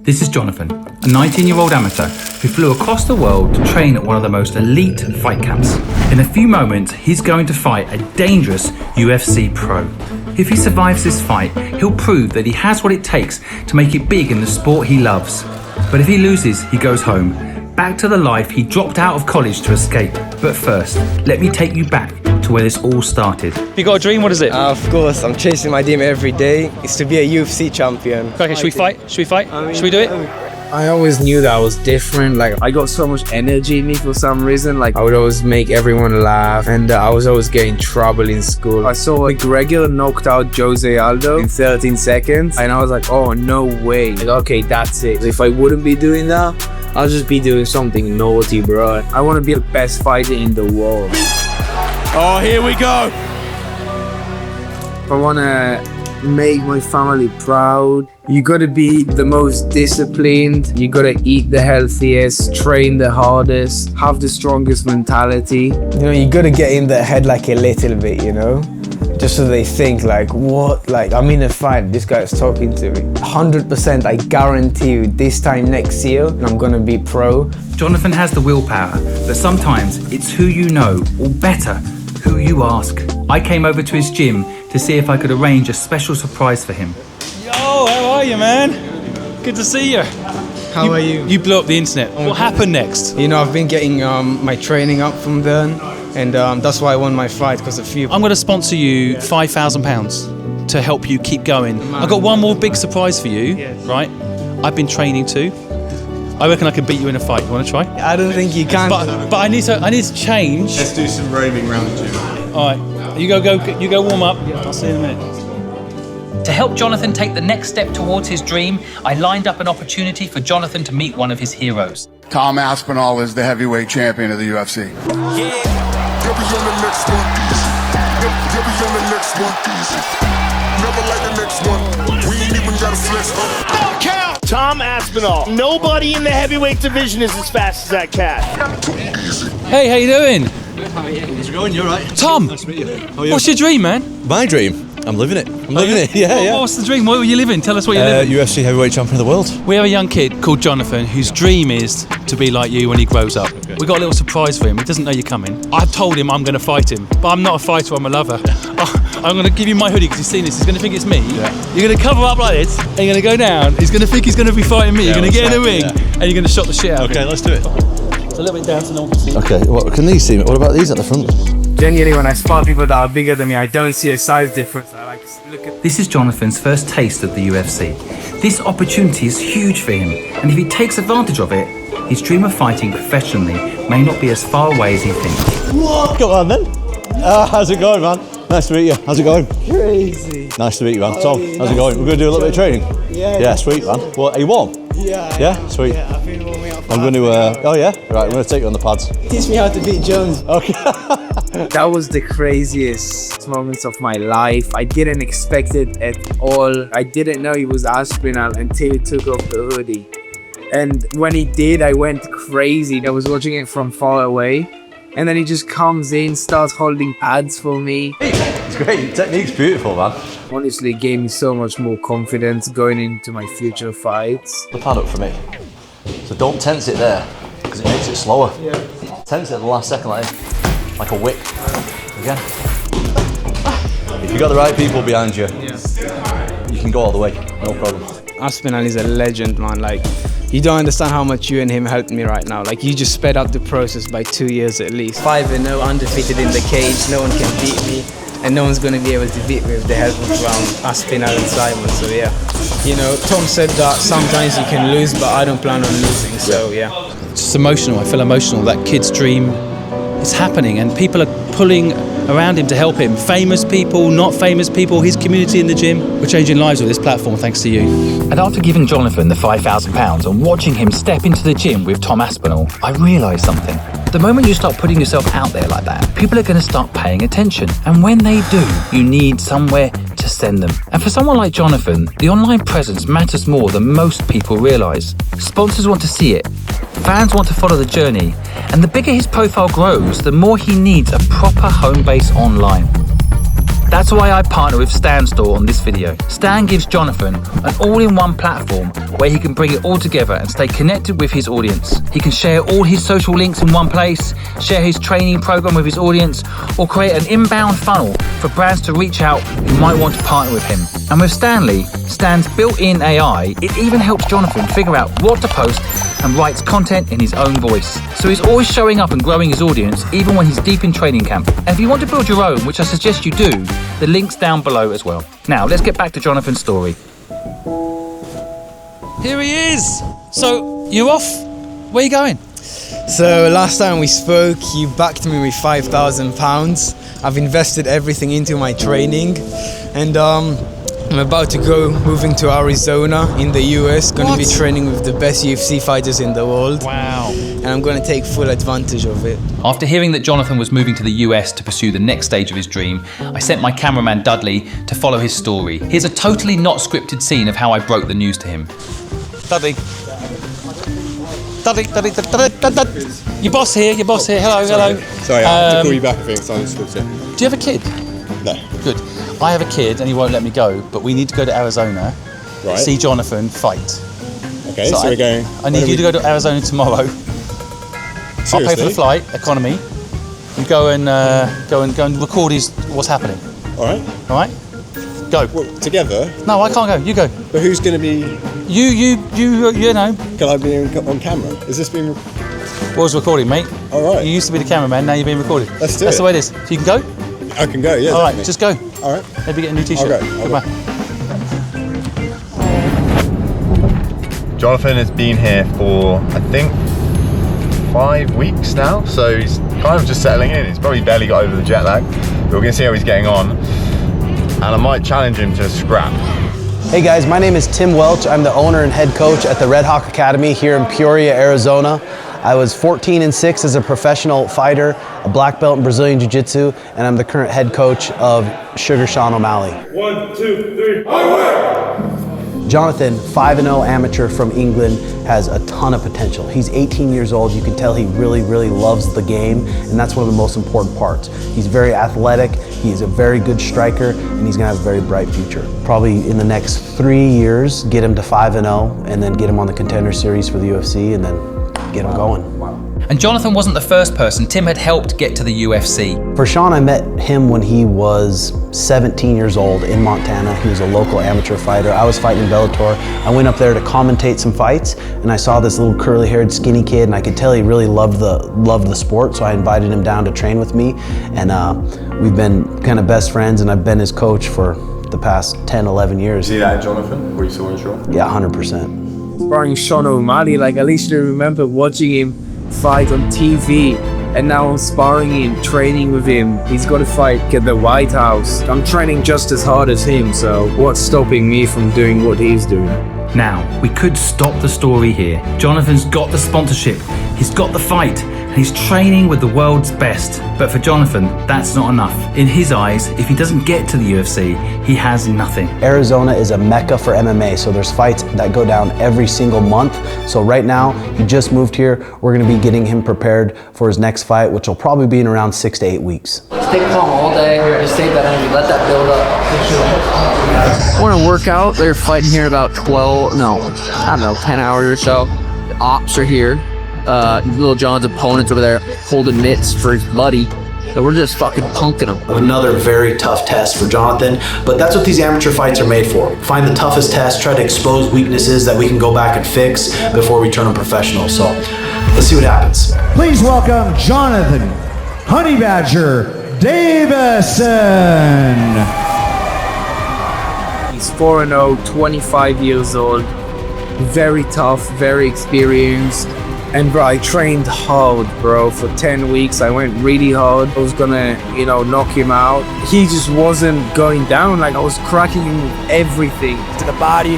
This is Jonathan, a 19-year-old amateur who flew across the world to train at one of the most elite fight camps. In a few moments, he's going to fight a dangerous UFC pro. If he survives this fight, he'll prove that he has what it takes to make it big in the sport he loves. But if he loses, he goes home, back to the life he dropped out of college to escape. But first, let me take you back to where this all started. You got a dream? What is it? Of course, I'm chasing my dream every day. It's to be a UFC champion. Okay, should we fight? Should we fight? Should we do it? I always knew that I was different. Like, I got so much energy in me for some reason. Like, I would always make everyone laugh, and I was always getting trouble in school. I saw McGregor knocked out Jose Aldo in 13 seconds, and I was like, oh, no way. Like, okay, that's it. If I wouldn't be doing that, I'll just be doing something naughty, bro. I want to be the best fighter in the world. Oh, here we go. I want to make my family proud. You gotta be the most disciplined, you gotta eat the healthiest, train the hardest, have the strongest mentality. You know, you gotta get in their head like a little bit, you know? Just so they think like, what? Like, I'm in a fight, this guy's talking to me. 100%, I guarantee you, this time next year, I'm gonna be pro. Jonathan has the willpower, but sometimes it's who you know, or better, who you ask. I came over to his gym to see if I could arrange a special surprise for him. Yo, how are you, man? Good to see you. How are you? You blew up the internet. What happened next? You know, I've been getting my training up from then, and that's why I won my fight, because I'm going to sponsor you £5,000 to help you keep going. I've got one more big surprise for you, right? I've been training too. I reckon I can beat you in a fight. You want to try? I don't think you can. But I need to change. Let's do some roaming around the gym. All right, you go warm up. I'll see you in a minute. To help Jonathan take the next step towards his dream, I lined up an opportunity for Jonathan to meet one of his heroes. Tom Aspinall is the heavyweight champion of the UFC. Don't count! Tom Aspinall. Nobody in the heavyweight division is as fast as that cat. Hey, how you doing? How's it going? You alright? Tom, Nice to meet you. How are you? what's your dream, man? My dream? I'm living it. I'm living it. Yeah. What's the dream? What were you living? Tell us what you're living. UFC heavyweight champion of the world. We have a young kid called Jonathan whose dream is to be like you when he grows up. We got a little surprise for him. He doesn't know you're coming. I told him I'm going to fight him, but I'm not a fighter, I'm a lover. I'm going to give you my hoodie because he's seen this. He's going to think it's me. Yeah. You're going to cover up like this and you're going to go down. He's going to think he's going to be fighting me. You're going to get in the ring and you're going to shot the shit out of him. Okay, let's do it. It's a little bit down so no one can see. Okay, what can these see? What about these at the front? Genuinely, when I spot people that are bigger than me, I don't see a size difference. I like to look at. This is Jonathan's first taste of the UFC. This opportunity is huge for him, and if he takes advantage of it, his dream of fighting professionally may not be as far away as he thinks. What? Come on then. How's it going, man? Nice to meet you. How's it going? Crazy. Nice to meet you, man. Tom, how's it going? We're going to do a little bit of training. Yeah, sweet, man. What, are you warm? Yeah, sweet. Yeah, I've been warming up. I'm going to, oh yeah? Right, I'm going to take you on the pads. Teach me how to beat Jones. Okay. That was the craziest moments of my life. I didn't expect it at all. I didn't know he was Aspinall until he took off the hoodie. And when he did, I went crazy. I was watching it from far away. And then he just comes in, starts holding pads for me. It's great. Your technique's beautiful, man. Honestly, it gave me so much more confidence going into my future fights. The pad up for me. So don't tense it there, because it makes it slower. Yeah. Tense it at the last second like a whip. Again. If you got the right people behind you, you can go all the way, no problem. Aspinall is a legend, man. Like, you don't understand how much you and him helped me right now. Like, you just sped up the process by 2 years at least. 5-0, undefeated in the cage. No one can beat me, and no one's gonna be able to beat me with the help of Aspinall and Simon. So yeah, you know, Tom said that sometimes you can lose, but I don't plan on losing. So yeah, It's just emotional. I feel emotional. That kid's dream is happening and people are pulling around him to help him. Famous people, not famous people, his community in the gym. We're changing lives with this platform thanks to you. And after giving Jonathan the £5,000 and watching him step into the gym with Tom Aspinall, I realised something. The moment you start putting yourself out there like that, people are going to start paying attention. And when they do, you need somewhere to send them. And for someone like Jonathan, the online presence matters more than most people realise. Sponsors want to see it. Fans want to follow the journey. And the bigger his profile grows, the more he needs a proper home base online. That's why I partner with Stan Store on this video. Stan gives Jonathan an all-in-one platform where he can bring it all together and stay connected with his audience. He can share all his social links in one place, share his training program with his audience, or create an inbound funnel for brands to reach out who might want to partner with him. And with Stan's built-in AI, it even helps Jonathan figure out what to post and writes content in his own voice. So he's always showing up and growing his audience, even when he's deep in training camp. And if you want to build your own, which I suggest you do, the link's down below as well. Now, let's get back to Jonathan's story. Here he is. So, you off? Where are you going? So last time we spoke, you backed me with £5,000. I've invested everything into my training, and I'm about to go moving to Arizona in the US. Going to be training with the best UFC fighters in the world. Wow. And I'm going to take full advantage of it. After hearing that Jonathan was moving to the US to pursue the next stage of his dream, I sent my cameraman Dudley to follow his story. Here's a totally not scripted scene of how I broke the news to him. Dudley. Your boss here, hello. Sorry, I have to call you back, I think, so I'm just Do you have a kid? No. Good. I have a kid and he won't let me go, but we need to go to Arizona, Right. see Jonathan fight. Okay, so we're going... I need you to go to Arizona tomorrow. Seriously? I'll pay for the flight, economy. You go and record what's happening. Alright. All right? Go. Well, together? No, I can't go. You go. But who's going to be... You know. Can I be on camera? Is this being... Was recording, mate. Alright. You used to be the cameraman, now you're being recorded. Let's do That's it. the way it is. So you can go? I can go, yeah. All right, definitely. just go. Alright. Maybe get a new t-shirt. I'll go. Goodbye. Jonathan has been here for, I think, 5 weeks now, so he's kind of just settling in. He's probably barely got over the jet lag. But we're going to see how he's getting on, and I might challenge him to a scrap. Hey guys, my name is Tim Welch. I'm the owner and head coach at the Red Hawk Academy here in Peoria, Arizona. I was 14-6 as a professional fighter, a black belt in Brazilian Jiu-Jitsu, and I'm the current head coach of Sugar Sean O'Malley. 1, 2, 3, forward! Jonathan, 5-0 amateur from England, has a ton of potential. He's 18 years old. You can tell he really, really loves the game, and that's one of the most important parts. He's very athletic, he's a very good striker, and he's gonna have a very bright future. Probably in the next 3 years, get him to 5-0, and then get him on the Contender Series for the UFC, and then get him going. And Jonathan wasn't the first person Tim had helped get to the UFC. For Sean, I met him when he was 17 years old in Montana. He was a local amateur fighter. I was fighting in Bellator. I went up there to commentate some fights, and I saw this little curly-haired, skinny kid, and I could tell he really loved the sport, so I invited him down to train with me, and we've been kind of best friends, and I've been his coach for the past 10, 11 years. You see that in Jonathan, what you saw in Sean? Yeah, 100%. Sparring Sean O'Malley, like at least I remember watching him fight on TV, and now I'm sparring him, training with him. He's got to fight at the White House. I'm training just as hard as him, so what's stopping me from doing what he's doing? Now, we could stop the story here. Jonathan's got the sponsorship, he's got the fight, and he's training with the world's best. But for Jonathan, that's not enough. In his eyes, if he doesn't get to the UFC, he has nothing. Arizona is a mecca for MMA, so there's fights that go down every single month. So right now, he just moved here. We're gonna be getting him prepared for his next fight, which will probably be in around 6 to 8 weeks. Stay calm all day, just save that energy, let that build up. I want to work out. They're fighting here about 10 hours or so. The ops are here. Little John's opponents over there holding mitts for his buddy. So we're just fucking punking him. Another very tough test for Jonathan, but that's what these amateur fights are made for. Find the toughest test, try to expose weaknesses that we can go back and fix before we turn them professional. So let's see what happens. Please welcome Jonathan Honey Badger Davison. He's 4-0, 25 years old, very tough, very experienced. And bro, I trained hard, bro, for 10 weeks. I went really hard. I was gonna, knock him out. He just wasn't going down. Like I was cracking him with everything. To the body,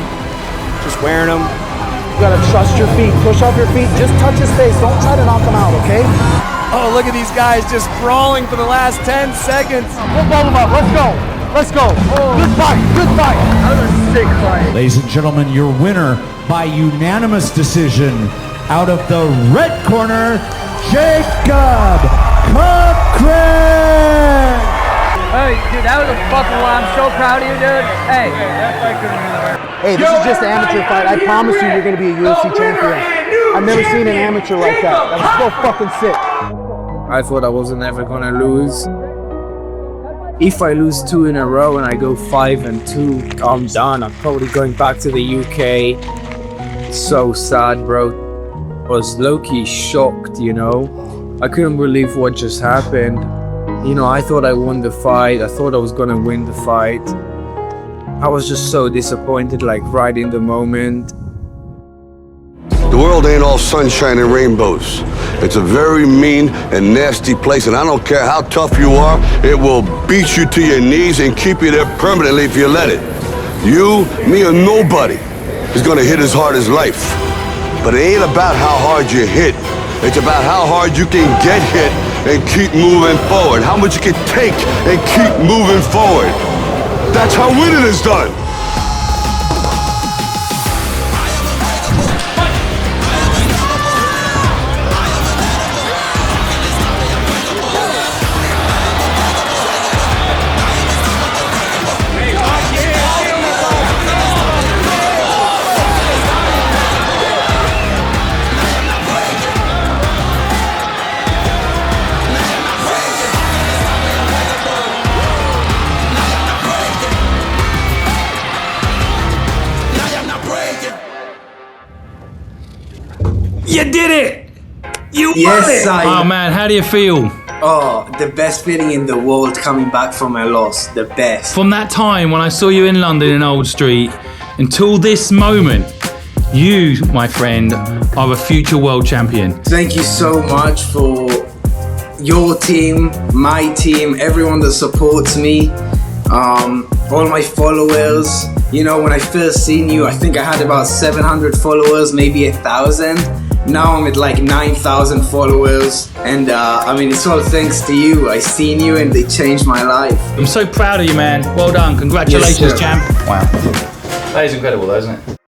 just wearing him. You gotta trust your feet, push off your feet, just touch his face. Don't try to knock him out, okay? Oh, look at these guys just brawling for the last 10 seconds. We'll ball him up, let's go. Let's go. Oh. Good fight, good fight. Another sick fight. Ladies and gentlemen, your winner by unanimous decision, out of the red corner, Jacob Cochran. Hey, dude, that was a fucking lot. I'm so proud of you, dude. Hey. Hey, this is just an amateur fight. I promise you, you're going to be a UFC champion. I've never seen an amateur like that. That was so fucking sick. I thought I wasn't ever gonna lose. If I lose 2 in a row and I go 5-2, I'm done. I'm probably going back to the UK. So sad, bro. I was low-key shocked, you know. I couldn't believe what just happened. You know, I thought I won the fight. I thought I was gonna win the fight. I was just so disappointed, like right in the moment. The world ain't all sunshine and rainbows. It's a very mean and nasty place, and I don't care how tough you are, it will beat you to your knees and keep you there permanently if you let it. You, me, or nobody is gonna hit as hard as life. But it ain't about how hard you hit. It's about how hard you can get hit and keep moving forward. How much you can take and keep moving forward. That's how winning is done. You did it! You won Yes, it! Oh man, how do you feel? Oh, the best feeling in the world coming back from a loss. The best. From that time when I saw you in London in Old Street until this moment, you, my friend, are a future world champion. Thank you so much for your team, my team, everyone that supports me, all my followers. You know, when I first seen you, I think I had about 700 followers, maybe 1,000. Now I'm at like 9,000 followers, and I mean, it's all thanks to you. I seen you and they changed my life. I'm so proud of you, man. Well done. Congratulations, Yes, champ. Wow. That is incredible, though, isn't it?